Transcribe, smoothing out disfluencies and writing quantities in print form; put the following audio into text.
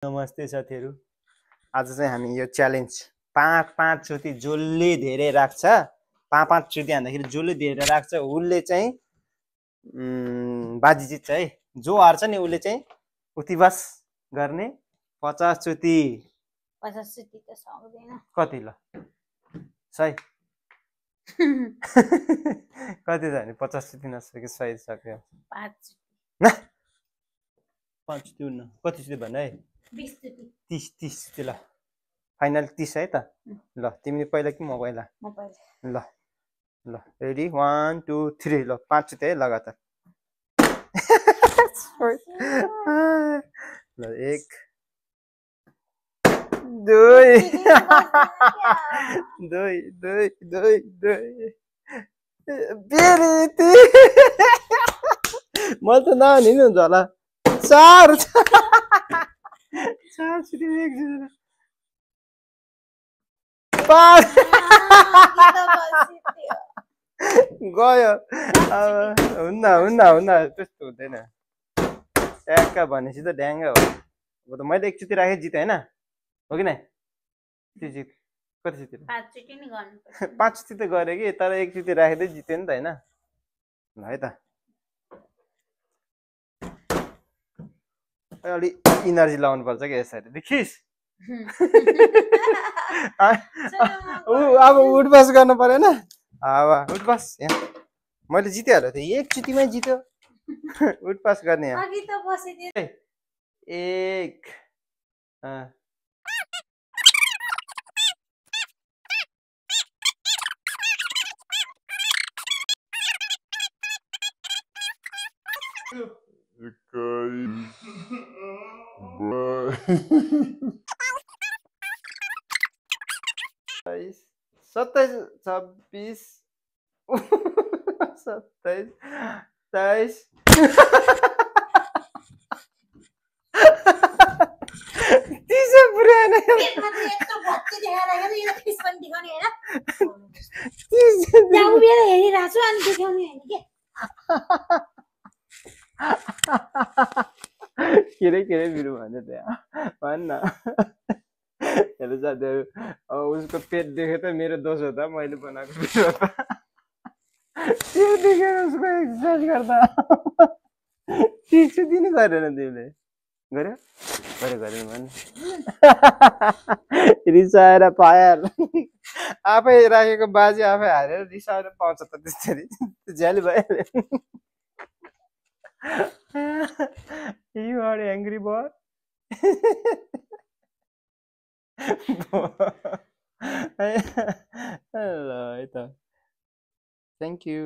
नमस्ते साथीहरू। आज चाहिँ हामी यो च्यालेन्ज पाँच चोटि जसले धेरै राख्छ, पाँच चोटि हान्दाखेरि जसले धेरै राख्छ उसले चाहिँ बाजी जित्छ है। जो हार्छ नि उसले चाहिँ उत्तिवास गर्ने 50 चोटि। 50 चोटि त सक्दैन। कति ल 100 कति छ भने 50 चोटि नसक्यो 100 सक्यो। 5 चोटि न 5 चोटि हुन्न, कति चोटि भन है? 20 चोटि। 30 चोटि ल। फाइनल 30 है त। ल तिमी पहिला कि म पहिला? म पहिला। ल ल रेडी 1 2 3 ल 5 चोटि है लगातार। ल 1 2 मैले त नहाने नि हुन्छ होला। 4 चोटि एकजना 5 गयो। हुन्न त्यस्तो हुँदैन। ट्याक्क भनेपछि त ड्याङ्ग हो। अब त मैले एकचोटि राखेँ जितेँ होइन, हो कि नै? त्यो जित कति चोटि? 5 चोटि नि गर्नुपर्छ। 5 चोटि त गरेँ कि, तर एकचोटि राखेँ जितेँ नि त होइन। ल है त अलि इनर्जी लाउनु पर्छ कि यसरी देखिस्। अब उठबस गर्नु परेन। अब उठबस यहाँ मैले जितिहालेँ त, एकचोटिमै जित्यो। उठबस गर्ने यहाँ। अघि त बसिदिए। 1 27 26 27 23 तीसै पुऱ्याएन। के रे बिरु भन्यो त्यहाँ भन्न। हेलो साथीहरू, अब उसको पेट देखे त मेरो दोष हो त, मैले बनाएको भिडियो हो त। त्यो देखेर उसको एक्सर्साइज गर्दा 30 चोटि नि गरेन तिमीले। गर्यो भने रिसाएर पाएर आफै राखेको बाजी आफै हारेर रिसाएर पाउँछ त त्यसरी। झ्याली भइहाल्यो। You are angry boy. ल है त, थ्याङ्क यू।